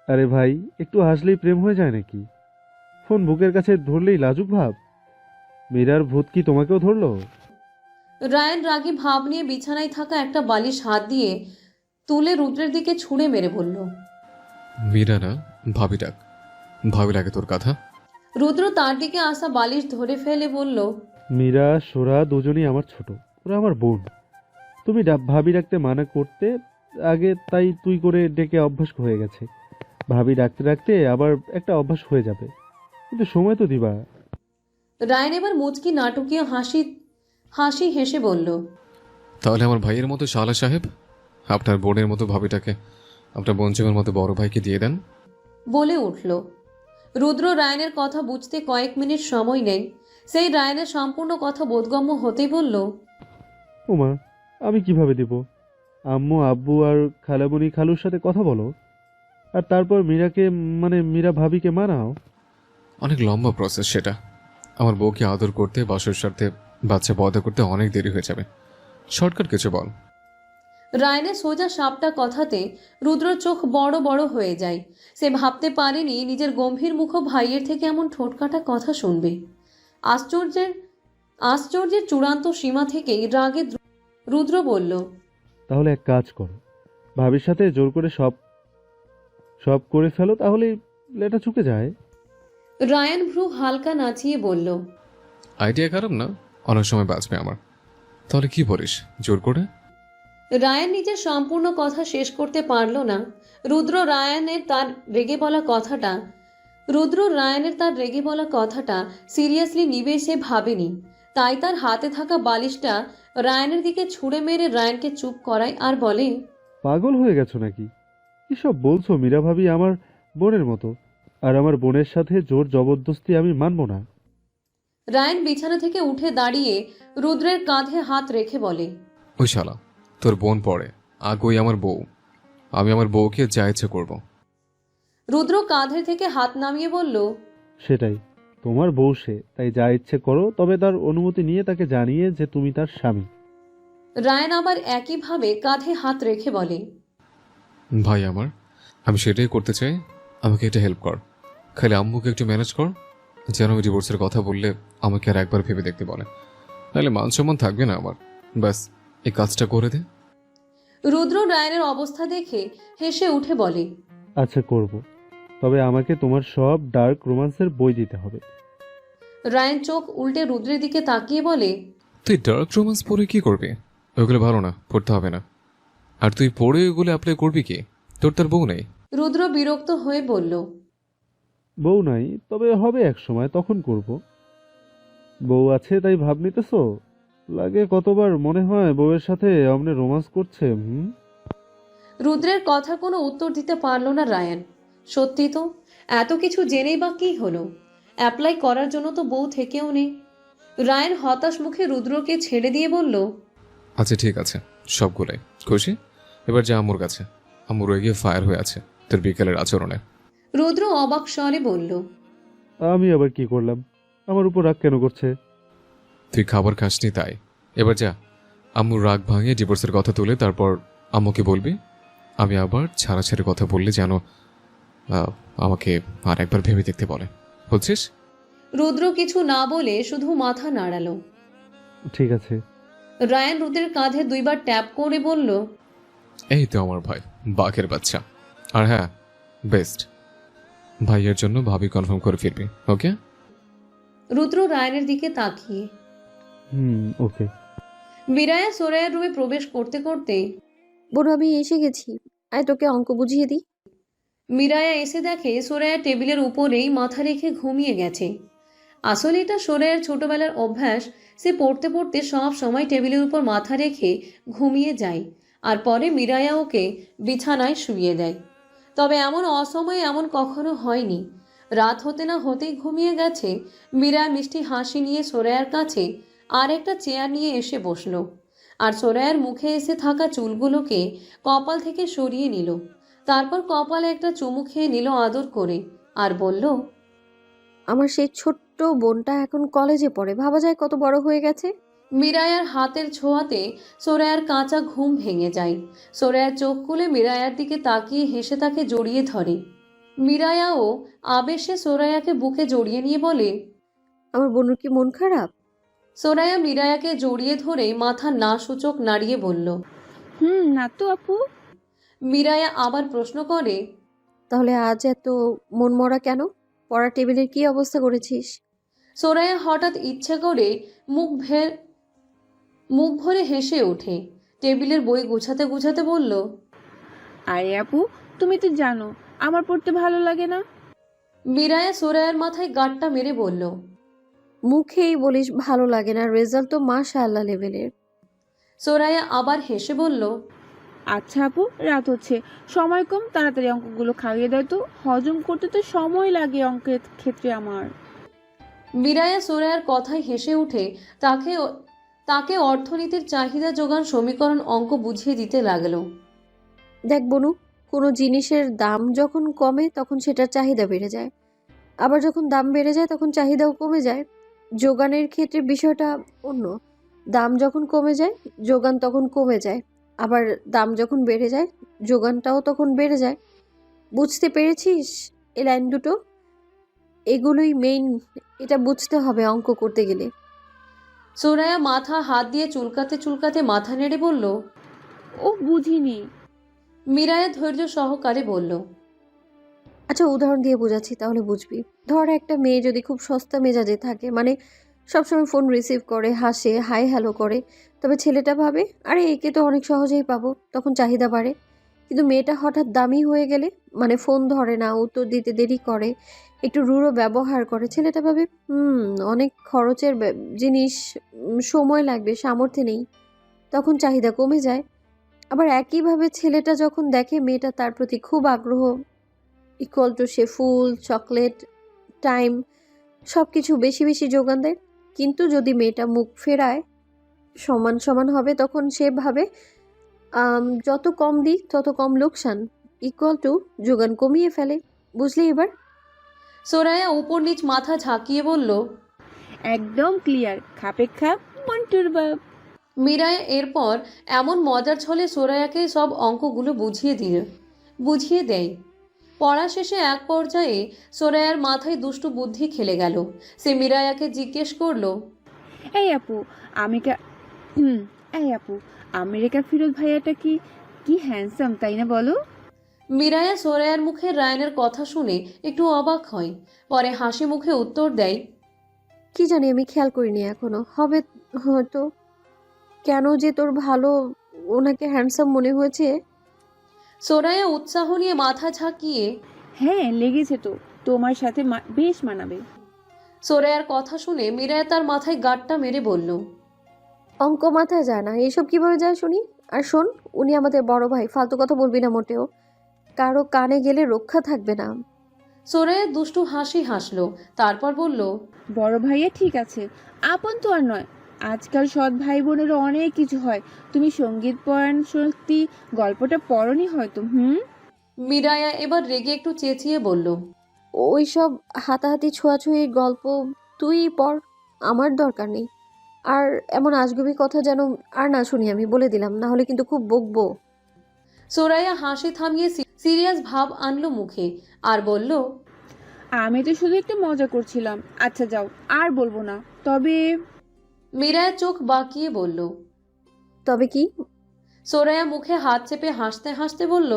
আরে ভাই, একটু হাসলেই প্রেম হয়ে যায় নাকি? ফোন বুকের কাছে ধরলেই লাজুক ভাব। মীরার ভূত কি তোমাকেও ধরলো? রায়ান রাগী ভাব নিয়ে বিছানায় থাকা একটা বালিশ হাত দিয়ে তুলে রুদ্রের দিকে ছুঁড়ে মেরে বলল। মীরা না, ভাবি ডাক। ভাবি লাগে তোর কথা। রুদ্র তার দিকে আসা বালিশ ধরে ফেলে বলল। মীরা সোরা দুজনই আমার ছোট, ওরা আমার বোন। তুমি ভাবি ডাকতে মানা করতে আগে, তাই তুই করে ডেকে অভ্যাস হয়ে গেছে। ভাবি ডাকতে ডাকতে আবার একটা অভ্যাস হয়ে যাবে, কিন্তু সময় তো দিবা। রায়ান এবার মুচকি নাটকীয় হাসি হাসি হেসে বলল। তাহলে আমার ভাইয়ের মতো শালা সাহেব আপনার বোনের মতো ভাবিটাকে আপনার বঞ্চমের মতো বড় ভাইকে দিয়ে দেন। বলে উঠল। রুদ্র রায়ানের কথা বুঝতে কয়েক মিনিট সময় নেই। সেই রায়ানের সম্পূর্ণ কথা বোধগম্য হতেই বলল। ওমা, আমি কিভাবে দিব? আম্মু আব্বু আর খালামণি খালুর সাথে কথা বলো, আর তারপর মীরাকে, মানে মীরা ভাবিকে মানাও। অনেক লম্বা প্রসেস সেটা। আমার বউকে আদর করতে, বাসর সাথে বাচ্চা পয়দা করতে অনেক দেরি হয়ে যাবে। শর্টকাট কিছু বল। রায়ানের সোজা সাপটা কথাতে রুদ্র চোখ বড় বড় হয়ে যায়। সে ভাবতে পারেনি নিজের গম্ভীর মুখ ভাইয়ের থেকে এমন ঠোঁটকাটা কথা শুনবে। আশ্চর্যের আশ্চর্যের চূড়ান্ত সীমা থেকেই রাগে রুদ্র বলল। তাহলে এক কাজ করো, ভাবির সাথে জোর করে সব সব করে ফেলো, তাহলেই লেটা চুকে যায়। রায়ান ভ্রু হালকা নাচিয়ে বলল। আইডিয়া খারাপ না, অনেক সময় বাঁচবে আমার। তাহলে কি বলিস, জোর করে? রায়ান নিজের সম্পূর্ণ কথা শেষ করতে পারল না। রুদ্র রায়ানের তার রেগে বলা কথাটা সিরিয়াসলি নিবে সে ভাবেনি। তাই তার হাতে থাকা বালিশটা রায়ানের দিকে ছুঁড়ে মেরে রায়ানকে চুপ করায় আর বলে। পাগল হয়ে গেছো নাকি? এসব বলছো? মীরা ভাবি আমার বোনের মতো, আর আমার বোনের সাথে জোর জবরদস্তি আমি মানবো না। রায়ান বিছানা থেকে উঠে দাঁড়িয়ে রুদ্রের কাঁধে হাত রেখে বলে। ওই শালা তোর বোন পড়ে, ওই আমার বউ। আমি আমার বউকে যা ইচ্ছে করবো। রুদ্র কাঁধের থেকে হাত নামিয়ে বলল। সেটাই, তোমার বউ সে, তাই যা ইচ্ছে করো, তবে তার অনুমতি নিয়ে তাকে জানিয়ে যে তুমি তার স্বামী। রায়ান আবার একইভাবে কাঁধে হাত রেখে বলে। ভাই আমার, আমি সেটাই করতে চাই। আমাকে একটা হেল্প কর, খালি আম্মুকে একটু ম্যানেজ কর, যেন আমি ডিভোর্সের কথা বললে আমাকে আর একবার ভেবে দেখতে বলে। নাহলে মান সম্মান থাকবে না আমার। ব্যাস, এই কাজটা করে দে। রুদ্র রায়ানের অবস্থা দেখে হেসে উঠে বলে। আচ্ছা, করব। তবে আমাকে তোমার সব ডার্ক রোমান্সের বই দিতে হবে। রায়ান চোখ উল্টে রুদ্রের দিকে তাকিয়ে বলে। তুই ডার্ক রোমান্স পড়ে কি করবি? ওইগুলো ভালো না, পড়তে হবে না। আর তুই পড়ে ওইগুলো অ্যাপ্লাই করবি কি? তোর তার বউ নেই? রুদ্র বিরক্ত হয়ে বলল। বউ নাই, তবে হবে এক সময়, তখন করব। বউ আছে তাই ভাব নিতেছো? লাগে কতবার মনে হয় বউয়ের সাথে অমনে রোমান্স করছে। রুদ্রের কথা কোনো উত্তর দিতে পারল না রায়ান। সত্যি তো, এত কিছু জেনেই বা কি হলো? অ্যাপ্লাই করার জন্য তো বউ থেকেও নেই। রায়ান হতাশ মুখে রুদ্রকে ছেড়ে দিয়ে বলল। আচ্ছা ঠিক আছে, সবগুলাই খুশি? এবার যা আম্মুর কাছে। আম্মু রেগে ফায়ার হয়ে আছে তোর বিকেলের আচরণে। রুদ্র অবাক স্বরে বলল। আমি আবার কি করলাম? আমার উপর রাগ কেন করছে? তুই খাবার খাসনি তাই। এবার যা, আম্মুর রাগ ভাঙিয়ে ডিভোর্সের কথা তুলে তারপর আম্মুকে বলবি আমি আবার ছাড়াছাড়ি কথা বললে যেন আমাকে আর একবার ভেবে দেখতে বলে। বলছিস? রুদ্র কিছু না বলে শুধু মাথা নাড়ালো। ঠিক আছে। রায়ান রুদ্রের কাঁধে দুইবার ট্যাপ করে বলল। এই তো আমার ভাই, বাঘের বাচ্চা। আর হ্যাঁ, বেস্ট, ভাইয়ের জন্য ভাবি কনফার্ম করে ফিরবি, ওকে? রুদ্র রায়ানের দিকে তাকিয়ে। ওকে। বিরায়া সোরায়ার রুমে প্রবেশ করতে করতে। বড় আমি এসে গেছি, আয় তোকে অঙ্ক বুঝিয়ে দিই। মিরায়া এসে দেখে সোরায়া টেবিলের উপরেই মাথা রেখে ঘুমিয়ে গেছে। আসলে এটা সোরায়ার ছোটবেলার অভ্যাস। সে পড়তে পড়তে সব সময় টেবিলের উপর মাথা রেখে ঘুমিয়ে যায়, আর পরে মিরায়া ওকে বিছানায় শুইয়ে দেয়। তবে এমন অসময়ে এমন কখনো হয়নি। রাত হতে না হতেই ঘুমিয়ে গেছে। মিরায়া মিষ্টি হাসি নিয়ে সোরায়ার কাছে আর একটা চেয়ার নিয়ে এসে বসলো, আর সোরায়ার মুখে এসে থাকা চুলগুলোকে কপাল থেকে সরিয়ে নিল। তারপর কপালে একটা চুমু খেয়ে নিল আদর করে, আর বলল। আমার সেই ছোট্ট বোনটা এখন কলেজে পড়ে, ভাবা যায় কত বড় হয়ে গেছে। মিরায়ার হাতের ছোঁয়াতে সোরায়ার কাঁচা ঘুম ভেঙে যায়। সোরায়ার চোখ খুলে মিরায়ার দিকে তাকিয়ে হেসে তাকে জড়িয়ে ধরে। মিরায়াও আবেশে সোরায়াকে বুকে জড়িয়ে নিয়ে বলে। আমার বোনের কি মন খারাপ? সোরায়া মিরায়াকে জড়িয়ে ধরে মাথা না সূচক নাড়িয়ে বলল। না তো আপু। মিরায়া আবার প্রশ্ন করে। তাহলে আজ এত মন মরা কেন? পড়া টেবিলের কি অবস্থা করেছিস? সোরায়া হঠাৎ ইচ্ছে করে মুখ ভরে হেসে ওঠে। টেবিলের বই গুছাতে গুছাতে বলল। আরে আপু, তুমি তো জানো আমার পড়তে ভালো লাগে না। মিরায়া সোরায়ার মাথায় গাঁটটা মেরে বলল। মুখেই বলিস ভালো লাগে না, রেজাল্ট তো মাশাআল্লাহ লেভেলের। সোরায়া আবার হেসে বলল। আচ্ছা আপু, রাত হচ্ছে, সময় কম, তাড়াতাড়ি অঙ্কগুলো খাইয়ে দেয় তো, হজম করতে তো সময় লাগে অঙ্কের ক্ষেত্রে আমার। মিরায়া সোরায়ার কথায় হেসে উঠে তাকে অর্থনীতির চাহিদা যোগান সমীকরণ অঙ্ক বুঝিয়ে দিতে লাগলো। দেখ বনু, কোনো জিনিসের দাম যখন কমে তখন সেটার চাহিদা বেড়ে যায়, আবার যখন দাম বেড়ে যায় তখন চাহিদাও কমে যায়। যোগানের ক্ষেত্রে বিষয়টা অন্য। দাম যখন কমে যায় যোগান তখন কমে যায়, আবার দাম যখন বেড়ে যায় যোগানটাও তখন বেড়ে যায়। বুঝতে পেরেছিস এই লাইন দুটো? এগুলোই মেইন, এটা বুঝতে হবে অঙ্ক করতে গেলে। সোরায়া মাথা হাত দিয়ে চুলকাতে চুলকাতে মাথা নেড়ে বলল। ও বুঝিনি। মিরায়া ধৈর্য সহকারে বলল। আচ্ছা উদাহরণ দিয়ে বোঝাচ্ছি তাহলে বুঝবি। ধর একটা মেয়ে যদি খুব সস্তা মেজাজে থাকে, মানে সবসময় ফোন রিসিভ করে, হাসে, হাই হ্যালো করে, তবে ছেলেটা ভাবে আরে একে তো অনেক সহজেই পাবো, তখন চাহিদা বাড়ে। কিন্তু মেয়েটা হঠাৎ দামি হয়ে গেলে, মানে ফোন ধরে না, উত্তর দিতে দেরি করে, একটু রূঢ় ব্যবহার করে, ছেলেটা ভাবে অনেক খরচের জিনিস, সময় লাগবে, সামর্থ্য নেই, তখন চাহিদা কমে যায়। আবার একইভাবে ছেলেটা যখন দেখে মেয়েটা তার প্রতি খুব আগ্রহ, equal to say full, chocolate, time, সব কিছু বেশি বেশি যোগান দেয়। কিন্তু যদি মেয়েটা মুখ ফেরায় সমান সমান হবে, তখন সে ভাবে যত কম দিক তত কম লোকসান, ইকুয়াল টু যোগান কমিয়ে ফেলে। বুঝলি এবার? সোরায়া উপর নিচ মাথা ঝাঁকিয়ে বলল। একদম ক্লিয়ার, খাপে খাপ, মন্টুর বাপ। মিরায়া এরপর এমন মজার ছলে সোরায়াকে সব অঙ্কগুলো বুঝিয়ে দেয়। পড়া শেষে এক পর্যায়ে সোরায়ার মাথায় দুষ্টু বুদ্ধি খেলে গেল। সে মিরায়াকে জিজ্ঞেস করলো। এই আপু, আমিকা হুম এই আপু, আমেরিকা ফিরোজ ভাইয়াটা কি কি হ্যান্ডসাম, তাই না বলো? মিরায়া সোরায়ার মুখে রায়ানের কথা শুনে একটু অবাক হয়, পরে হাসি মুখে উত্তর দেয়। কি জানি, আমি খেয়াল করিনি এখনো, হবে হয়তো। কেন যে তোর ভালো ওনাকে হ্যান্ডসাম মনে হয়েছে? সোরায়া উৎসাহ নিয়ে মাথা ঝাঁকিয়ে। হ্যাঁ লেগেছে তো, তোমার সাথে বেশ মানাবে। সোরায়ার কথা শুনে মিরায়া তার মাথায় গাঁটটা মেরে বলল। অঙ্ক মাথায় যায় না, এসব কিভাবে যায় শুনি। আর শোন, উনি আমাদের বড় ভাই, ফালতু কথা বলবি না মোটেও, কারো কানে গেলে রক্ষা থাকবে না। সোরায়া দুষ্টু হাসি হাসলো, তারপর বলল। বড় ভাইয়া ঠিক আছে, আপন তো আর নয়। আজকাল সৎ ভাই বোনেরও অনেক কিছু হয়। তুমি সঙ্গীত পরায়ণ সত্যি গল্পটা পড়নি হয়তো। মিরায়া এবার রেগে একটু চেঁচিয়ে বলল। ওই সব হাতাহাতি ছোঁয়াছুঁয়ি গল্প তুই পড়, আমার দরকার নেই। আর এমন আজগুবি কথা যেন আর না শুনি, আমি বলে দিলাম, না হলে কিন্তু খুব বকবো। সোরায়া হাসি থামিয়ে সিরিয়াস ভাব আনলো মুখে আর বলল। আমি তো শুধু একটু মজা করছিলাম। আচ্ছা যাও, আর বলবো না। তবে মিরায়া চোখ বাঁকিয়ে বলল। তবে কি? সোরায়া মুখে হাত চেপে হাসতে হাসতে বলল।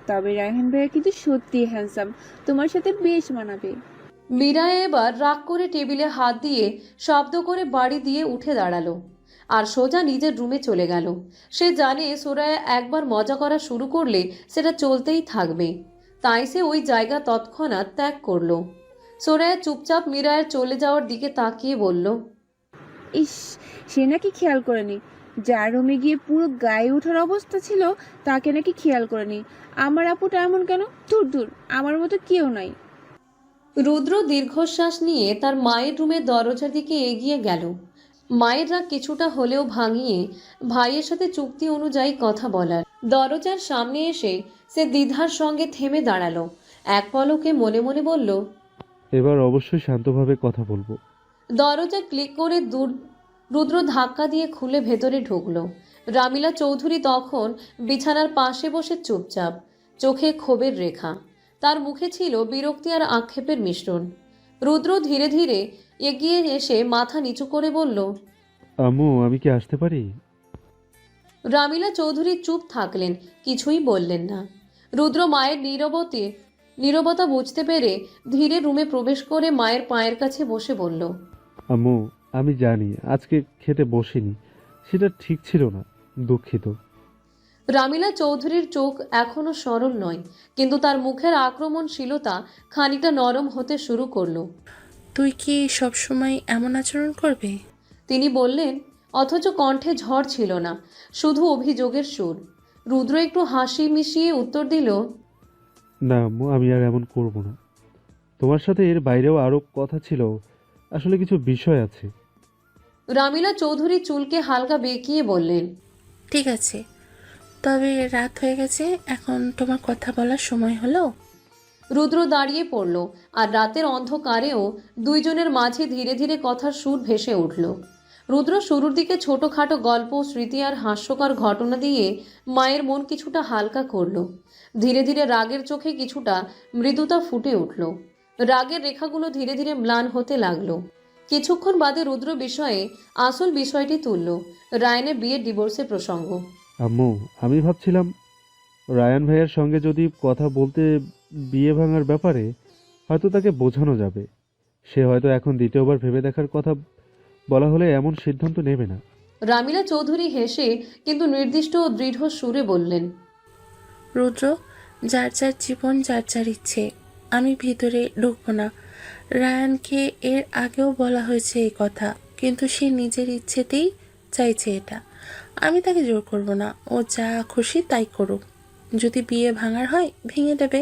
তবে রায়হান ভাইয়া কিন্তু সত্যি হ্যান্ডসাম, তোমার সাথে বেশ মানাবে। মিরায়া এবার রাগ করে টেবিলে হাত দিয়ে শব্দ করে বাড়ি দিয়ে উঠে দাঁড়ালো আর সোজা নিজের রুমে চলে গেল। সে জানে সোরায়া একবার মজা করা শুরু করলে সেটা চলতেই থাকবে, তাই সে ওই জায়গা তৎক্ষণাৎ ত্যাগ করলো। সোরায়া চুপচাপ মিরায়ার চলে যাওয়ার দিকে তাকিয়ে বলল। ইস, সে নাকি খেয়াল করেনি। যার রুমে গিয়ে পুরো গায়ে ওঠার অবস্থা ছিল তাকে নাকি খেয়াল করেনি। আমার আপুটা এমন কেন? দূর দূর, আমার মতো কেউ নাই। রুদ্র দীর্ঘশ্বাস নিয়ে তার মায়ের রুমের দরজার দিকে এগিয়ে গেল। মায়ের রাগ কিছুটা হলেও ভাঙিয়ে ভাইয়ের সাথে চুক্তি অনুযায়ী কথা বলার। দরজার সামনে এসে সে দ্বিধার সঙ্গে থেমে দাঁড়ালো। এক পলকে মনে মনে বলল। এবার অবশ্যই শান্তভাবে কথা বলবো। দরজা ক্লিক করে রুদ্র ধাক্কা দিয়ে খুলে ভেতরে ঢুকলো। রামিলা চৌধুরী তখন বিছানার পাশে বসে চুপচাপ, চোখে ক্ষোভের রেখা। তার মুখে ছিল বিরক্তি আর আক্ষেপের মিশ্রণ। রুদ্র ধীরে ধীরে এগিয়ে এসে মাথা নিচু করে বলল, আম্মু আমি কি আসতে পারি? রামিলা চৌধুরী চুপ থাকলেন, কিছুই বললেন না। রুদ্র মায়ের নীরবতা বুঝতে পেরে ধীরে রুমে প্রবেশ করে মায়ের পায়ের কাছে বসে বলল, আম্মু আমি জানি আজকে খেতে বসিনি, সেটা ঠিক ছিল না, দুঃখিত। রামিলা চৌধুরীর চোখ এখনো সরল নয়, কিন্তু তার মুখের আক্রমণশীলতা খানিকটা নরম হতে শুরু করলো। তুই কি সবসময় এমন আচরণ করবি? তিনি বললেন, অথচ কণ্ঠে ঝড় ছিল না, শুধু অভিযোগের সুর। রুদ্র একটু হাসি মিশিয়ে উত্তর দিল, না আম্মু আমি আর এমন করব না। তোমার সাথে এর বাইরেও আরও কথা ছিল, আসলে কিছু বিষয় আছে। রামিলা চৌধুরী চুলকে হালকা বেঁকিয়ে বললেন, ঠিক আছে, তবে রাত হয়ে গেছে, এখন তোমার কথা বলার সময় হলো। রুদ্র দাঁড়িয়ে পড়ল, আর রাতের অন্ধকারেও দুইজনের মাঝে ধীরে ধীরে কথার সুর ভেসে উঠল। রুদ্র শুরুর দিকে ছোটখাটো গল্প, স্মৃতি আর হাস্যকর ঘটনা দিয়ে মায়ের মন কিছুটা হালকা করল। ধীরে ধীরে রাগের চোখে কিছুটা মৃদুতা ফুটে উঠল। রাগের রেখাগুলো ধীরে ধীরে ম্লান হতে লাগলো। কিছুক্ষণ বাদে রুদ্র বিষয়ে আসল বিষয়টি তুলল, রায়ানের বিয়ের ডিভোর্সের প্রসঙ্গ। আম্মু আমি ভাবছিলাম রায়ান ভাইয়ের সঙ্গে যদি কথা বলতে বিয়ে ভাঙার ব্যাপারে হয়তো তাকে বোঝানো যাবে। সে হয়তো এখন দ্বিতীয়বার ভেবে দেখার কথা বলা হলে এমন সিদ্ধান্ত নেবে না। রামিলা চৌধুরী হেসে কিন্তু নির্দিষ্ট ও দৃঢ় সুরে বললেন, রুদ্র, যার যার জীবন যার যার ইচ্ছে, আমি ভিতরে ঢুকবো না। রায়ানকে এর আগেও বলা হয়েছে এই কথা, কিন্তু সে নিজের ইচ্ছেতেই চাইছে এটা। আমি তাকে জোর করব না, ও যা খুশি তাই করুক। যদি বিয়ে ভাঙার হয় ভেঙে দেবে,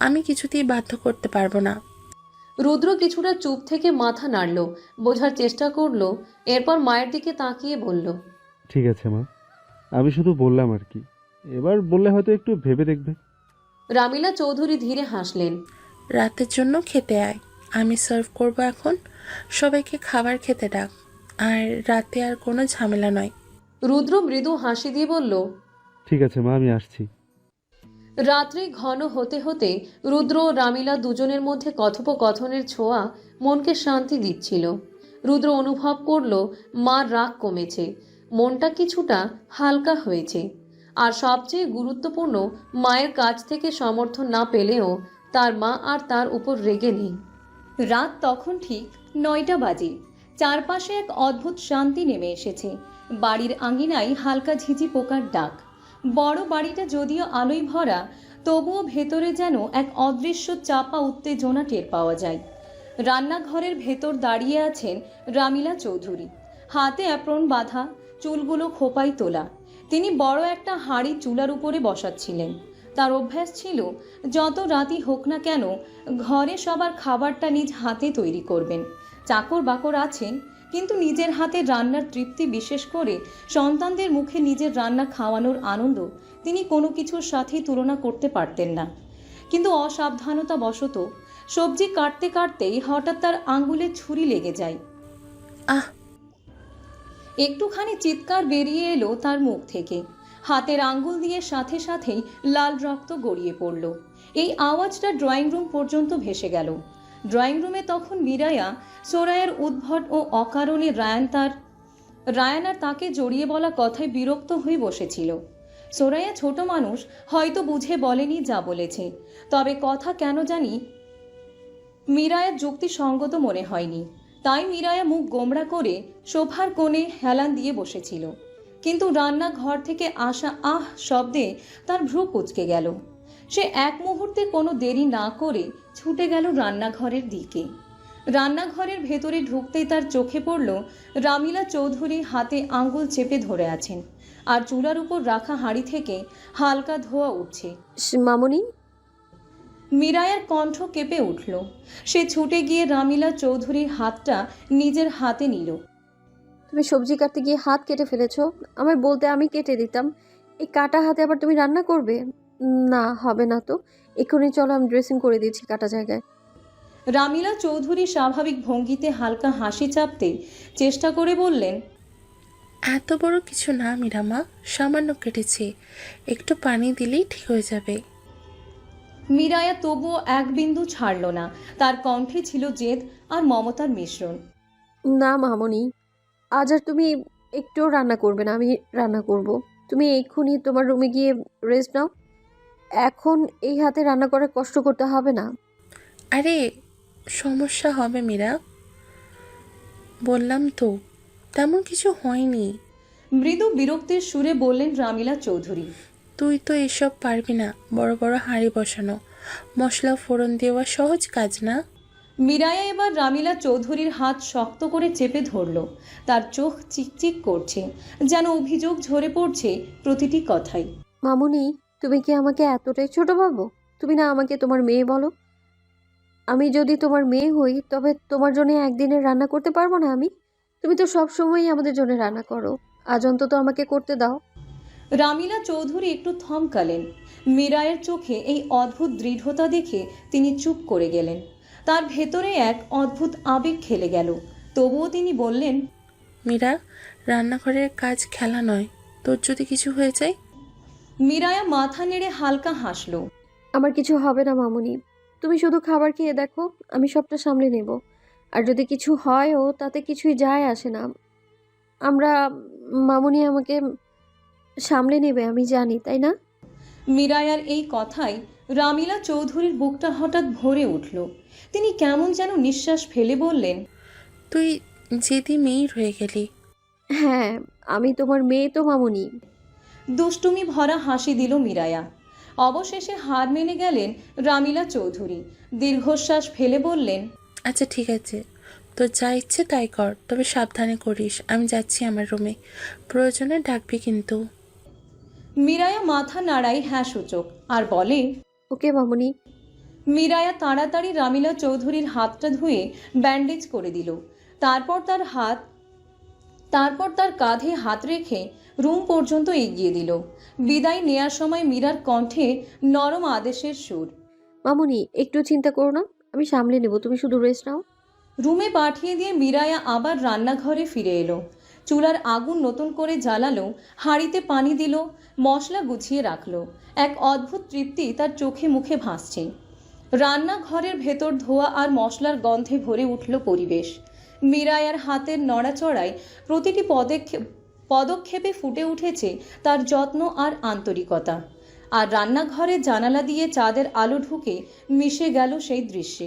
আমি কিছুতেই বাধ্য করতে পারবো না। রুদ্র কিছুটা চুপ থেকে মাথা নাড়ল, বোঝার চেষ্টা করলো, এরপর মায়ের দিকে তাকিয়ে বলল, ঠিক আছে মা, আমি শুধু বললাম আর কি, এবার বললে হয়তো একটু ভেবে দেখবে। রামিলা চৌধুরী ধীরে হাসলেন। রাতের জন্য খেতে আয়, আমি সার্ভ করব এখন। সবাইকে খাবার খেতে ডাক, আর রাতে আর কোনো ঝামেলা নয়। রুদ্র মৃদু হাসি দিয়ে বলল, ঠিক আছে মা, আমি আসছি। রাত্রি ঘন হতে হতে রুদ্র ও রামিলা দুজনের মধ্যে কথোপকথনের ছোঁয়া মনকে শান্তি দিচ্ছিল। রুদ্র অনুভব করল মার রাগ কমেছে, মনটা কিছুটা হালকা হয়েছে। আর সবচেয়ে গুরুত্বপূর্ণ, মায়ের কাছ থেকে সমর্থন না পেলেও তার মা আর তার উপর রেগে নেই। রাত তখন ঠিক 9টা বাজে। চারপাশে এক অদ্ভুত শান্তি নেমে এসেছে। বাড়ির আঙিনায় হালকা ঝিঝি পোকার ডাক। বড় বাড়িটা যদিও আলোয় ভরা, তবুও ভেতরে যেন এক অদৃশ্য চাপা উত্তেজনা টের পাওয়া যায়। রান্নাঘরের ভেতর দাঁড়িয়ে আছেন রামিলা চৌধুরী, হাতে অ্যাপ্রন বাঁধা, চুলগুলো খোপায় তোলা। তিনি বড় একটা হাঁড়ি চুলার উপরে বসাচ্ছিলেন। তার অভ্যাস ছিল যত রাতই হোক না কেন ঘরে সবার খাবারটা নিজ হাতে তৈরি করবেন। চাকর বাকর আছেন, কিন্তু নিজের হাতে রান্নার তৃপ্তি, বিশেষ করে সন্তানদের মুখে নিজের রান্না খাওয়ানোর আনন্দ তিনি কোনো কিছুর সাথেই তুলনা করতে পারতেন না। কিন্তু অসাবধানতাবশত সবজি কাটতে কাটতেই হঠাৎ তার আঙ্গুলে ছুরি লেগে যায়। আহ! একটুখানি চিৎকার বেরিয়ে এলো তার মুখ থেকে। হাতের আঙ্গুল দিয়ে সাথে সাথেই লাল রক্ত গড়িয়ে পড়ল। এই আওয়াজটা ড্রয়িং রুম পর্যন্ত ভেসে গেল। ড্রয়িং রুমে তখন মিরায়া সোরায়ের উদ্ভট ও অকারণে রায়ান আর তাকে জড়িয়ে বলা কথায় বিরক্ত হয়ে বসেছিল। সোরায়া ছোট মানুষ, হয়তো বুঝে বলেনি যা বলেছে, তবে কথা কেন জানি মিরায়ার যুক্তিসঙ্গত মনে হয়নি। তাই মিরায়া মুখ গোমড়া করে সোফার কোণে হেলান দিয়ে বসেছিল। কিন্তু রান্নাঘর থেকে আসা আহ শব্দে তার ভ্রু কুঁচকে গেল। সে এক মুহূর্তে কোনো দেরি না করে ছুটে গেল রান্নাঘরের দিকে। রান্নাঘরের ভেতরে ঢুকতেই তার চোখে পড়ল রামিলা চৌধুরী হাতে আঙ্গুল চেপে ধরে আছেন, আর চুলার উপর রাখা হাঁড়ি থেকে হালকা ধোঁয়া উঠছে। মামুনি, মিরায়ার কণ্ঠ কেঁপে উঠল। সে ছুটে গিয়ে রামিলা চৌধুরীর হাতটা নিজের হাতে নিল। তুমি সবজি কাটতে গিয়ে হাত কেটে ফেলেছো। আমায় বলতে আমি কেটে দিতাম। এই কাটা হাতে আবার তুমি রান্না করবে? না, হবে না তো। এক্ষুনি চলো, আমি ড্রেসিং করে দিচ্ছি কাটা জায়গায়। রামিলা চৌধুরী স্বাভাবিক ভঙ্গিতে হালকা হাসি চাপতে চেষ্টা করে বললেন, এত বড় কিছু না মিরামা, সামান্য কেটেছি, একটু পানি দিলেই ঠিক হয়ে যাবে। মিরায়া তবুও এক বিন্দু ছাড়ল না। তার কণ্ঠে ছিল জেদ আর মমতার মিশ্রণ। না মামনি, আজ আর তুমি একটুও রান্না করবে না, আমি রান্না করব। তুমি এক্ষুনি তোমার রুমে গিয়ে রেস্ট নাও। এখন এই হাতে রান্না করে কষ্ট করতে হবে না। আরে সমস্যা হবে মীরা, বললাম তো তেমন কিছু হয়নি। মৃদু বিরক্তির সুরে বললেন রামিলা চৌধুরী। তুই তো এসব পারবি না, বড় বড় হাঁড়ি বসানো, মশলা ফোড়ন দেওয়া সহজ কাজ না। মিরায়া এবার রামিলা চৌধুরীর হাত শক্ত করে চেপে ধরল। তার চোখ চিকচিক করছে, যেন অভিযোগ ঝরে পড়ছে প্রতিটি কথাই। মামুনি, তুমি কি আমাকে এতটাই ছোট ভাবো? তুমি না আমাকে তোমার মেয়ে বলো। আমি যদি তোমার মেয়ে হই তবে তোমার জন্য একদিনের রান্না করতে পারবো না আমি? তুমি তো সব সময়ই আমাদের জন্য রান্না করো, আজ অন্তত আমাকে করতে দাও। রামিলা চৌধুরী একটু থমকালেন। মিরায়ের চোখে এই অদ্ভুত দৃঢ়তা দেখে তিনি চুপ করে গেলেন। তার ভেতরে এক অদ্ভুত আবেগ খেলে গেল। তবুও তিনি বললেন, মীরা, রান্নাঘরের কাজ খেলা নয়, তোর যদি কিছু হয়ে যায়। মিরায়া মাথা নেড়ে হালকা হাসল। আমার কিছু হবে না মামুনি, তুমি শুধু খাবার খেয়ে দেখো, আমি সবটা সামলে নেব। আর যদি কিছু হয়ও তাতে কিছুই যায় আসে না। আমরা, মামুনি আমাকে সামলে নেবে আমি জানি, তাই না? মিরায়ার এই কথায় রামিলা চৌধুরীর বুকটা হঠাৎ ভরে উঠল। তিনি কেমন যেন নিঃশ্বাস ফেলে বললেন, তুই জেদি মেয়েই রয়ে গেলি। হ্যাঁ, আমি তোমার মেয়ে তো মামুনি। দুষ্টুমি ভরা হাসি দিল মিরায়া। অবশেষে হার মেনে গেলেন রামিলা চৌধুরী। দীর্ঘশ্বাস ফেলে বললেন, আচ্ছা ঠিক আছে, তোর যা ইচ্ছে তাই কর, তবে সাবধানে করিস। আমি যাচ্ছি আমার রুমে, প্রয়োজনে ডাকবি কিন্তু। মিরায়া মাথা নাড়ায় হ্যাঁ সূচক আর বলে, ওকে মামুনি। মিরায়া তাড়াতাড়ি রামিলা চৌধুরীর হাতটা ধুয়ে ব্যান্ডেজ করে দিল। তারপর তার কাঁধে হাত রেখে রুম পর্যন্ত এগিয়ে দিল। বিদায় নেয়ার সময় মীরার কণ্ঠে নরম আদেশের সুর। মামুনি, একটু চিন্তা করো না, আমি সামলে নেব, তুমি শুধু রেস্ট নাও। রুমে পাঠিয়ে দিয়ে মিরায়া আবার রান্নাঘরে ফিরে এলো। চুলার আগুন নতুন করে জ্বালালো, হাঁড়িতে পানি দিল, মশলা গুছিয়ে রাখলো। এক অদ্ভুত তৃপ্তি তার চোখে মুখে ভাসছে। রান্নাঘরের ভেতর ধোয়া আর মশলার গন্ধে ভরে উঠল পরিবেশ। মিরায়ার হাতের নড়াচড়ায় প্রতিটি পদক্ষেপে ফুটে উঠেছে তার যত্ন আর আন্তরিকতা। আর রান্নাঘরের জানালা দিয়ে চাঁদের আলো ঢুকে মিশে গেল সেই দৃশ্যে।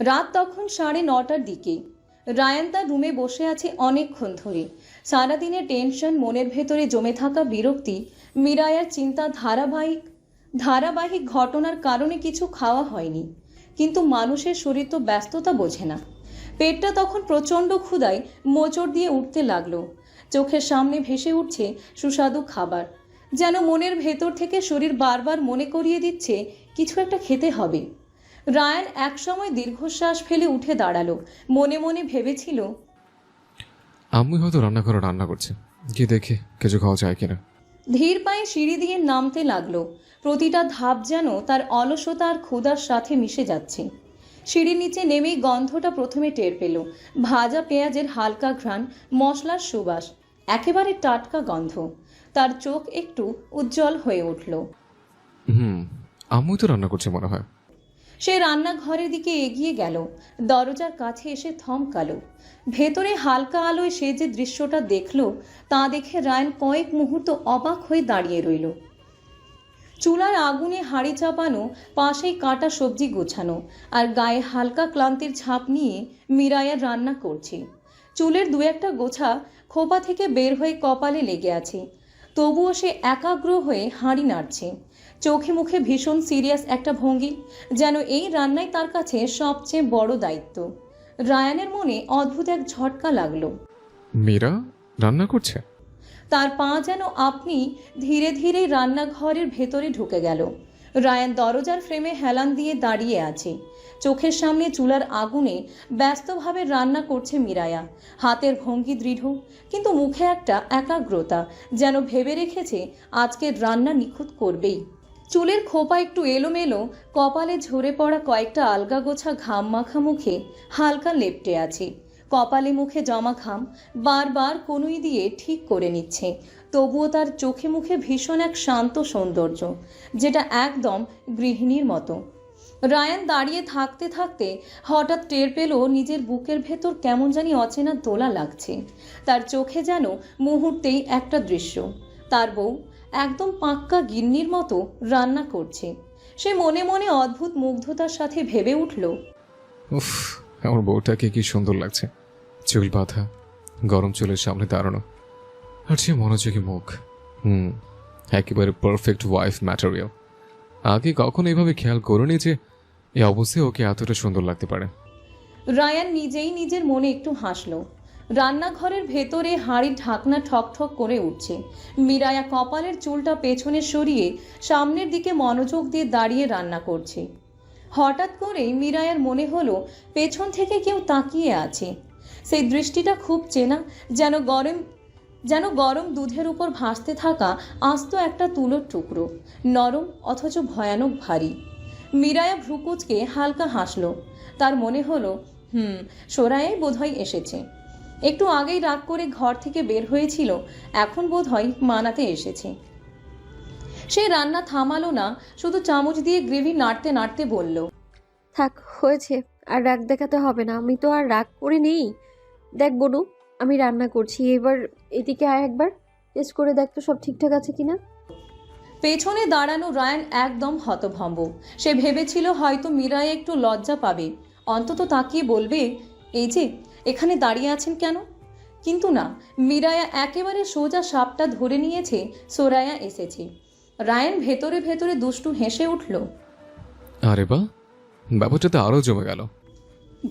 রাত তখন 9:30টার দিকে। রায়ান তার রুমে বসে আছে অনেকক্ষণ ধরে। সারাদিনের টেনশন, মনের ভেতরে জমে থাকা বিরক্তি, মিরায়ার চিন্তা, ধারাবাহিক ঘটনার কারণে কিছু খাওয়া হয়নি। কিন্তু মানুষের শরীর তো ব্যস্ততা বোঝে না। পেটটা তখন প্রচণ্ড ক্ষুধায় মোচড় দিয়ে উঠতে লাগলো। চোখের সামনে ভেসে উঠছে সুস্বাদু খাবার, যেন মনের ভেতর থেকে শরীর বারবার মনে করিয়ে দিচ্ছে কিছু একটা খেতে হবে। রায়ান একসময় দীর্ঘশ্বাস ফেলে উঠে দাঁড়ালো। মনে মনে ভেবেছিল, আম্মু হয়তো রান্নাঘরে রান্না করছে, গিয়ে দেখে কিছু খাওয়া যায় কিনা। ধীর পায়ে সিঁড়ি দিয়ে নামতে লাগলো। প্রতিটা ধাপ যেন তার অলসতা আর ক্ষুধার সাথে মিশে যাচ্ছে। সিঁড়ির নিচে নেমেই গন্ধটা প্রথমে টের পেল। ভাজা পেঁয়াজের হালকা ঘ্রাণ, মশলার সুবাস, একেবারে টাটকা গন্ধ। তার চোখ একটু উজ্জ্বল হয়ে উঠল। আম্মুই তো রান্না করছে মনে হয়। সে রান্নাঘরের দিকে এগিয়ে গেল, দরজার কাছে এসে থমকালো। ভেতরে হালকা আলোয় সে যে দৃশ্যটা দেখল তা দেখে রায়ান কয়েক মুহূর্ত অবাক হয়ে দাঁড়িয়ে রইল। চুলার আগুনে হাঁড়ি চাপানো, পাশেই কাটা সবজি গোছানো, আর গায়ে হালকা ক্লান্তির ছাপ নিয়ে মিরায়া রান্না করছে। চুলের 2-1টা গোছা খোপা থেকে বের হয়ে কপালে লেগে আছে। তবুও সে একাগ্র হয়ে হাঁড়ি নাড়ছে। চোখে মুখে ভীষণ সিরিয়াস একটা ভঙ্গি, যেন এই রান্নাই তার কাছে সবচেয়ে বড় দায়িত্ব। রায়ানের মনে অদ্ভুত এক ঝটকা লাগলো। মীরা রান্না করছে? তার পা যেন আপনি ধীরে ধীরে রান্নাঘরের ভেতরে ঢুকে গেল। রায়ান দরজার ফ্রেমে হেলান দিয়ে দাঁড়িয়ে আছে। চোখের সামনে চুলার আগুনে ব্যস্তভাবে রান্না করছে মিরায়া। হাতের ভঙ্গি দৃঢ়, কিন্তু মুখে একটা একাগ্রতা, যেন ভেবে রেখেছে আজকের রান্না নিখুঁত করবেই। চুলের খোপা একটু এলোমেলো, কপালে ঝরে পড়া কয়েকটা আলগা গোছা ঘাম মাখা মুখে হালকা লেপ্টে আছে। কপালে মুখে জমা ঘাম বারবার কনুই দিয়ে ঠিক করে নিচ্ছে। তবুও তার চোখে মুখে ভীষণ এক শান্ত সৌন্দর্য, যেটা একদম গৃহিণীর মতো। রায়ান দাঁড়িয়ে থাকতে থাকতে হঠাৎ টের পেল নিজের বুকের ভেতর কেমন জানি অচেনা দোলা লাগছে। তার চোখে যেন মুহূর্তেই একটা দৃশ্য, তার বউ একদম পাক্কা গিন্নির মতো রান্না করছে। সে মনে মনে অদ্ভুত মুগ্ধতার সাথে ভেবে উঠল, উফ, আমার বউটাকে কি সুন্দর লাগছে। চুল বাঁধা, গরম চুলের সামনে দাঁড়ানো, আর সে মনোযোগী মুখ। একেবারে পারফেক্ট ওয়াইফ ম্যাটেরিয়াল। আগে কখনো এভাবে খেয়াল করিনি যে এই অবস্থায় ওকে এতটা সুন্দর লাগতে পারে। রায়ান নিজেই নিজের মনে একটু হাসল। রান্নাঘরের ভেতরে হাঁড়ির ঢাকনা ঠক ঠক করে উঠছে। মিরায়া কপালের চুলটা পেছনে সরিয়ে সামনের দিকে মনোযোগ দিয়ে দাঁড়িয়ে রান্না করছে। হঠাৎ করেই মিরায়ার মনে হলো পেছন থেকে কেউ তাকিয়ে আছে। সেই দৃষ্টিটা খুব চেনা, যেন গরম দুধের উপর ভাসতে থাকা আস্ত একটা তুলোর টুকরো, নরম অথচ ভয়ানক ভারী। মিরায়া ভ্রুকুচকে হালকা হাসল। তার মনে হলো সোরায়াই বোধহয় এসেছে। একটু আগেই রাগ করে ঘর থেকে বের হয়েছিল, এখন বোধহয় মানাতে এসেছে। সে রান্না থামালো না, শুধু চামচ দিয়ে গ্রেভি নাড়তে নাড়তে বলল, থাক, হয়েছে, আর রাগ দেখাতে হবে না। আমি তো আর রাগ করে নেই। দেখ বনু, আমি রান্না করছি, এবার এদিকে আয়, একবার টেস্ট করে দেখ তো সব ঠিকঠাক আছে কিনা। পেছনে দাঁড়ানো রায়ান একদম হতভম্ব। সে ভেবেছিল হয়তো মিরায়া একটু লজ্জা পাবে, অন্তত তাকিয়ে বলবে, এই যে এখানে দাঁড়িয়ে আছেন কেন। কিন্তু না, মিরায়া একেবারে সোজা সাপটা ধরে নিয়েছে সোরায়া এসেছে। রায়ান ভেতরে ভেতরে দুষ্টু হেসে উঠল। আরে বা, ব্যাপারটাতে আরও জমে গেল।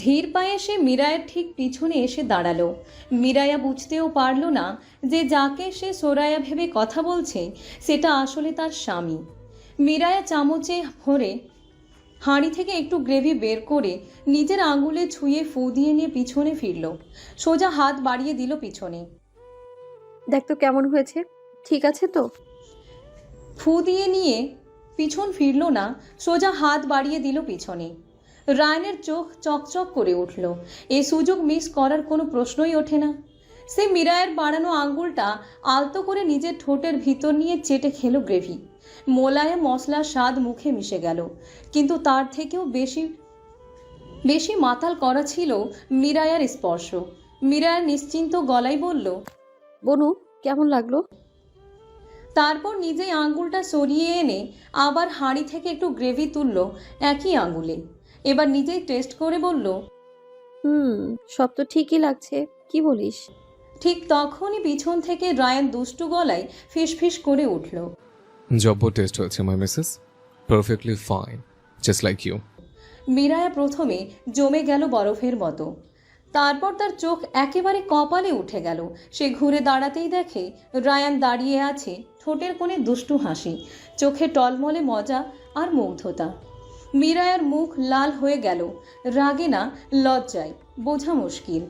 ধীর পায়ে সে মিরায়ের ঠিক পিছনে এসে দাঁড়ালো। মিরায়া বুঝতেও পারল না যে যাকে সে সোরায়া ভেবে কথা বলছে সেটা আসলে তার স্বামী। মিরায়া চামচে ভরে হাঁড়ি থেকে একটু গ্রেভি বের করে নিজের আঙুলে ছুঁয়ে ফু দিয়ে নিয়ে পিছনে ফিরল। সোজা হাত বাড়িয়ে দিল পিছনে। দেখ তো কেমন হয়েছে, ঠিক আছে তো? ফু দিয়ে নিয়ে পিছন ফিরল না, সোজা হাত বাড়িয়ে দিল পিছনে। রায়ানের চোখ চকচক করে উঠল। এই সুযোগ মিস করার কোনো প্রশ্নই ওঠে না। সে মিরায়ের বাড়ানো আঙ্গুলটা আলতো করে নিজের ঠোঁটের ভিতর নিয়ে চেটে খেল গ্রেভি। মোলায়েম মশলার স্বাদ মুখে মিশে গেল, কিন্তু তার থেকেও বেশি মাতাল করা ছিল মিরায়ার স্পর্শ। মিরায়ার নিশ্চিন্ত গলায় বলল, বনু, কেমন লাগলো? তারপর নিজেই আঙ্গুলটা সরিয়ে এনে আবার হাঁড়ি থেকে একটু গ্রেভি তুলল একই আঙ্গুলে। এবার নিজেই টেস্ট করে বলল, সব তো ঠিকই লাগছে, কি বলিস? ঠিক তখনই পিছন থেকে রায়ান দুষ্টু গলায় ফিসফিস করে উঠল, জব্বর টেস্ট হয়েছে my missus, perfectly fine, just like you. মিরায়া প্রথমে জমে গেল বরফের মতো, তারপর তার চোখ একেবারে কপালে উঠে গেল। সে ঘুরে দাঁড়াতেই দেখে রায়ান দাঁড়িয়ে আছে, ঠোঁটের কোণে দুষ্টু হাসি, চোখে টলমলে মজা আর মুগ্ধতা। মিরায়ার মুখ লাল হয়ে গেল, রাগে না লজ্জায়, বোঝা মুশকিল।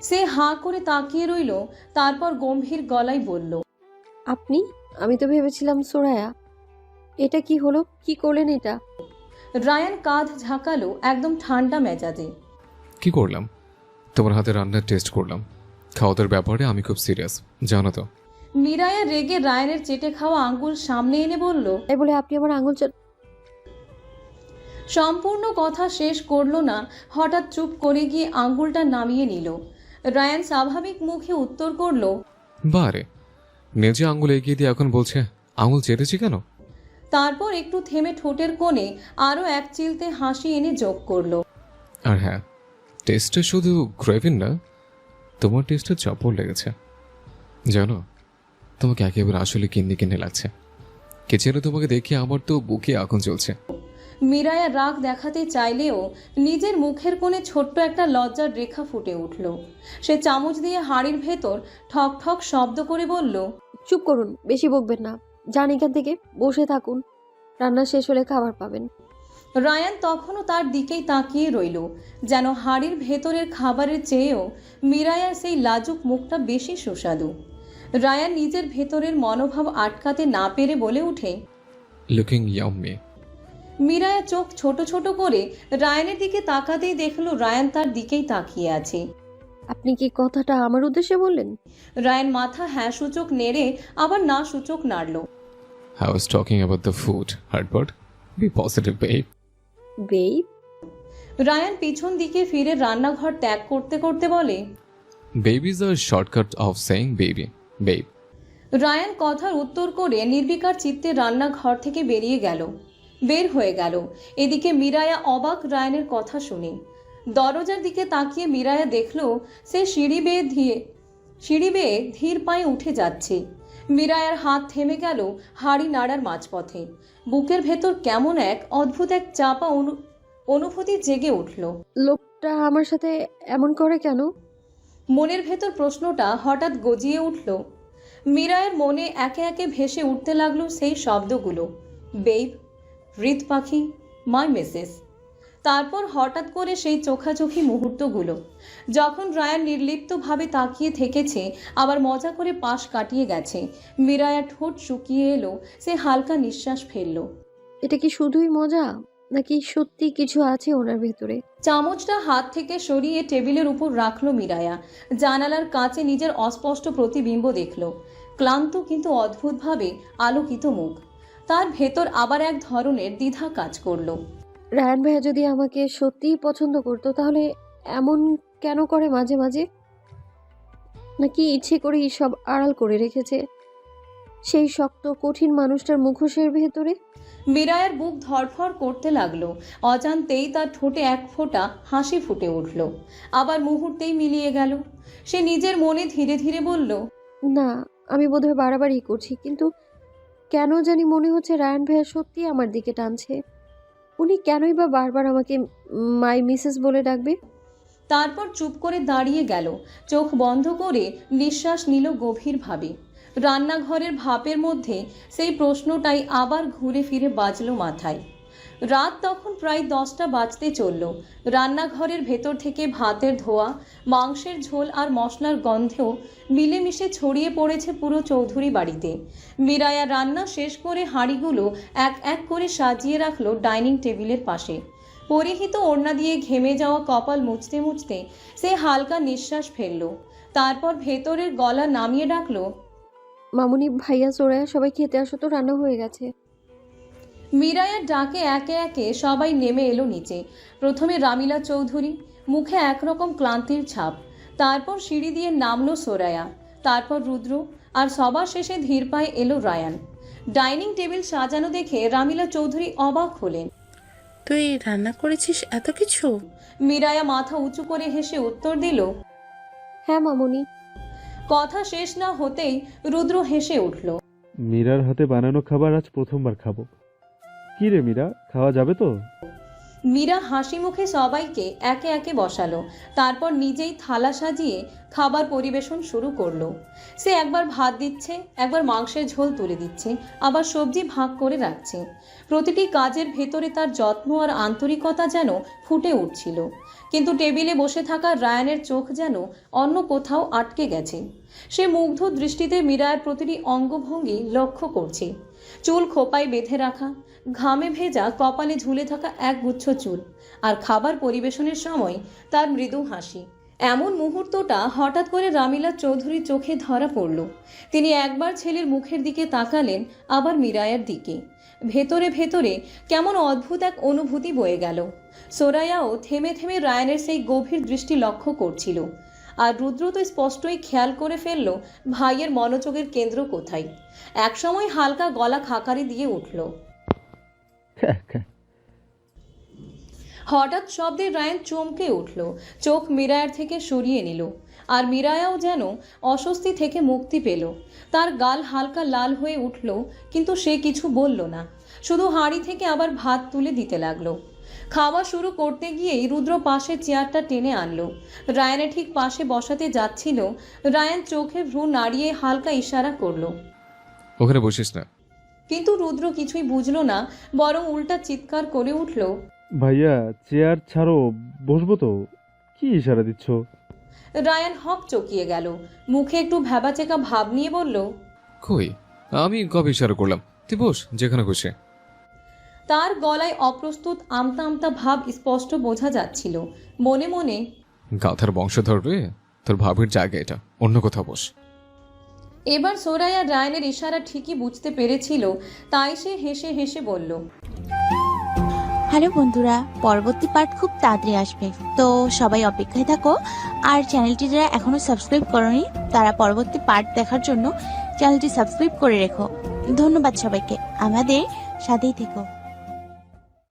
সে হাঁ করে তাকিয়ে রইল, তারপর গম্ভীর গলায় বলল, আপনি? আমি তো ভেবেছিলাম সোরায়া। এটা কি হলো, কি করলেন এটা? রায়ান কাঁধ ঝাঁকালো একদম ঠান্ডা মেজাজে। কি করলাম? তোমার হাতে রান্নার টেস্ট করলাম। খাওয়া দাওয়ার ব্যাপারে আমি খুব সিরিয়াস, জানো তো। মিরায়া রেগে রায়ানের চেটে খাওয়া আঙ্গুল সামনে এনে বলল, তাই বলে আপনি আমার আঙুল সম্পূর্ণ কথা শেষ করল না, হঠাৎ চুপ করে গিয়ে আঙ্গুলটা নামিয়ে নিল। রায়ান স্বাভাবিক মুখে উত্তর করল, বারে, নিজে আঙুল এগিয়ে দিয়ে এখন বলছে আঙুল চেটেছি কেন? তারপর একটু থেমে ঠোঁটের কোণে আরও এক চিলতে হাসি এনে যোগ করল, আর হ্যাঁ, টেস্টে শুধু গ্রেভিন না, তোমার টেস্টে চপর লেগেছে। জানো, তোমাকে একেবারে আসলে কিন্নি কিনে লাগছে। কিচেনে তোমাকে দেখে আমার তো বুকে আগুন জ্বলছে। মিরায়া রাগ দেখাতে চাইলেও নিজের মুখের কোণে ছোট্ট একটা লজ্জার রেখা ফুটে উঠল। সে চামচ দিয়ে হাঁড়ির ভেতর ঠক ঠক শব্দ করে বলল, চুপ করুন, বেশি বকবেন না, যান এখান থেকে, বসে থাকুন, রান্না শেষ হলে খাবার পাবেন। রায়ান তখনও তার দিকেই তাকিয়ে রইল, যেন হাঁড়ির ভেতরের খাবারের চেয়েও মিরায়ার সেই লাজুক মুখটা বেশি সুস্বাদু। রায়ান নিজের ভেতরের মনোভাব আটকাতে না পেরে বলে উঠে, লুকিং ইয়াম্মি। মিরায়া চোখ ছোট ছোট করে রায়ানের দিকে তাকাতেই দেখল রায়ান তার দিকেই তাকিয়ে আছে। আপনি কি কথাটা আমার উদ্দেশ্যে বললেন? রায়ান মাথা হ্যাঁ সূচক নেড়ে আবার না সূচক নাড়ল। I was talking about the food, Hartford. Be positive, babe. Babe? Ryan পিছন দিকে ফিরে রান্নাঘর ত্যাগ করতে করতে বলে, Babe is a shortcut of saying baby. Babe. Ryan কথার উত্তর করে নির্বিকার চিত্তে রান্নাঘর থেকে বের হয়ে গেল। এদিকে মিরায়া অবাক রায়ানের কথা শুনে। দরজার দিকে তাকিয়ে মিরায়া দেখল সে সিঁড়ি বেয়ে ধীর পায়ে উঠে যাচ্ছে। মিরায়ার হাত থেমে গেল হাড়ি নাড়ার মাঝপথে। বুকের ভেতর কেমন এক অদ্ভুত এক চাপা অনুভূতি জেগে উঠল। লোকটা আমার সাথে এমন করে কেন? মনের ভেতর প্রশ্নটা হঠাৎ গজিয়ে উঠল। মিরায়ের মনে একে একে ভেসে উঠতে লাগলো সেই শব্দগুলো, বেব, হৃদ পাখি, মাই মেসেজ। তারপর হঠাৎ করে সেই চোখাচোখি মুহূর্তগুলো, যখন রায়ান নির্লিপ্তভাবে তাকিয়ে থেকেছে, আবার মজা করে পাশ কাটিয়ে গেছে। মিরায়া ঠোঁট শুকিয়ে এলো, সে হালকা নিঃশ্বাস ফেলল। এটা কি শুধুই মজা, নাকি সত্যি কিছু আছে ওনার ভেতরে? চামচটা হাত থেকে সরিয়ে টেবিলের উপর রাখলো মিরায়া। জানালার কাছে নিজের অস্পষ্ট প্রতিবিম্ব দেখল, ক্লান্ত কিন্তু অদ্ভুতভাবে আলোকিত মুখ। তার ভেতর আবার এক ধরনের দ্বিধা কাজ করলো। রায়ান ভাইয়া যদি আমাকে সত্যিই পছন্দ করতো, তাহলে এমন কেন করে মাঝে মাঝে? নাকি ইচ্ছে করেই সব আড়াল করে রেখেছে সেই শক্ত কঠিন মানুষটার মুখোশের ভেতরে? মিরায়ার বুক ধড়ফড় করতে লাগলো। অজান্তেই তার ঠোঁটে এক ফোঁটা হাসি ফুটে উঠল, আবার মুহূর্তেই মিলিয়ে গেল। সে নিজের মনে ধীরে ধীরে বলল, না, আমি বোধহয় বাড়াবাড়ি করছি, কিন্তু কেন জানি মনে হচ্ছে রায়ান ভাইয়া সত্যি আমার দিকে টানছে। উনি কেনই বা বারবার আমাকে মাই মিসেস বলে ডাকবে? তারপর চুপ করে দাঁড়িয়ে গেল, চোখ বন্ধ করে নিঃশ্বাস নিল গভীরভাবে। রান্নাঘরের ভাপের মধ্যে সেই প্রশ্নটাই আবার ঘুরে ফিরে বাজলো মাথায়। রাত তখন প্রায় 10টা বাজতে চলল। রান্নাঘরের ভেতর থেকে ভাতের ধোয়া, মাংসের ঝোল আর মশলার গন্ধেও মিলেমিশে ছড়িয়ে পড়েছে পুরো চৌধুরী বাড়িতে। মিরায়া রান্না শেষ করে হাঁড়িগুলো এক এক করে সাজিয়ে রাখলো ডাইনিং টেবিলের পাশে। পরিহিত ওড়না দিয়ে ঘেমে যাওয়া কপাল মুছতে মুছতে সে হালকা নিঃশ্বাস ফেলল। তারপর ভেতরের গলা নামিয়ে ডাকলো, মামুনি, ভাইয়া, সোরায়া, সবাই খেতে আসো তো, রান্না হয়ে গেছে। মিরায়ার ডাকে একে একে সবাই নেমে এলো নিচে। প্রথমে রামিলা চৌধুরী, মুখে একরকম ক্লান্তির ছাপ। তারপর সিঁড়ি দিয়ে নামলো সোরায়া, তারপর রুদ্র, আর সবার শেষে ধীর পায়ে এলো রায়ান। ডাইনিং টেবিল সাজানো দেখে রামিলা চৌধুরী অবাক হলেন। তুই রান্না করেছিস এত কিছু? মিরায়া মাথা উঁচু করে হেসে উত্তর দিল। হ্যাঁ মামুনি। কথা শেষ না হতেই রুদ্র হেসে উঠল। মীরার হাতে বানানো খাবার আজ প্রথমবার খাবো। কি রে মীরা, খাওয়া যাবে তো? মীরা হাসি মুখে সবাইকে একে একে বসালো, তারপর নিজেই থালা সাজিয়ে খাবার পরিবেশন শুরু করলো। সে একবার ভাত দিচ্ছে, একবার মাংসের ঝোল তুলে দিচ্ছে, আবার সবজি ভাগ করে রাখছে। প্রতিটি কাজের ভেতরে তার যত্ন আর আন্তরিকতা যেন ফুটে উঠছিল। কিন্তু টেবিলে বসে থাকা রায়ানের চোখ যেন অন্য কোথাও আটকে গেছে। সে মুগ্ধ দৃষ্টিতে মীরার প্রতিটি অঙ্গভঙ্গি লক্ষ্য করছে। চুল খোপায় বেঁধে রাখা, ঘামে ভেজা কপালে ঝুলে থাকা একগুচ্ছ চুল, আর খাবার পরিবেশনের সময় তার মৃদু হাসি। এমন মুহূর্তটা হঠাৎ করে রামিলা চৌধুরীর চোখে ধরা পড়ল। তিনি একবার ছেলের মুখের দিকে তাকালেন, আবার মিরায়ার দিকে। ভেতরে ভেতরে কেমন অদ্ভুত এক অনুভূতি বয়ে গেল। সোরায়াও থেমে থেমে রায়ানের সেই গভীর দৃষ্টি লক্ষ্য করছিল। আর রুদ্র তো স্পষ্টই খেয়াল করে ফেলল ভাইয়ের মনোযোগের কেন্দ্র কোথায়। একসময় হালকা গলা খাকারি দিয়ে উঠল। হঠাৎ শব্দে রায়ান চমকে উঠল, চোখ মিরায়ার থেকে সরিয়ে নিল। আর মিরায়াও যেন অস্বস্তি থেকে মুক্তি পেল। তার গাল হালকা লাল হয়ে উঠল, কিন্তু সে কিছু বলল না, শুধু হাঁড়ি থেকে আবার ভাত তুলে দিতে লাগলো। খাওয়া শুরু করতে গিয়েই রুদ্র পাশে চেয়ারটা টেনে আনলো। রায়ানে ঠিক পাশে বসাতে যাচ্ছিল। রায়ান চোখে ভ্রু নাড়িয়ে হালকা ইশারা করলো, ওখানে বসিস না। কিন্তু রুদ্র কিছুই বুঝলো না, বরং উল্টা চিৎকার করে উঠল, ভাইয়া চেয়ার ছাড়ো, বসবো তো। কি ইশারা দিচ্ছ? রায়ান হক চকিয়ে গেল, মুখে একটু ভ্যাবাচেকা ভাব নিয়ে বলল, কই, আমি কবে ইশারা করলাম? তুই বস যেখানে খুশি। তার গলায় অপ্রস্তুত আমতা আমতা ভাব স্পষ্ট বোঝা যাচ্ছিল। মনে মনে, গাধার বংশ ধরবে, তোর ভাবির জায়গা এটা, অন্য কোথাও বস। এবার সোরায়া রায়ানের ইশারা ঠিকই বুঝতে পেরেছিল, তাই সে হেসে হেসে বলল, হ্যালো বন্ধুরা, পরবর্তী পার্ট খুব তাড়াতাড়ি আসবে, তো সবাই অপেক্ষায় থাকো। আর চ্যানেলটি যারা এখনো সাবস্ক্রাইব করোনি তারা পরবর্তী পার্ট দেখার জন্য চ্যানেলটি সাবস্ক্রাইব করে রেখো। ধন্যবাদ সবাইকে, আমাদের সাথেই থেকো।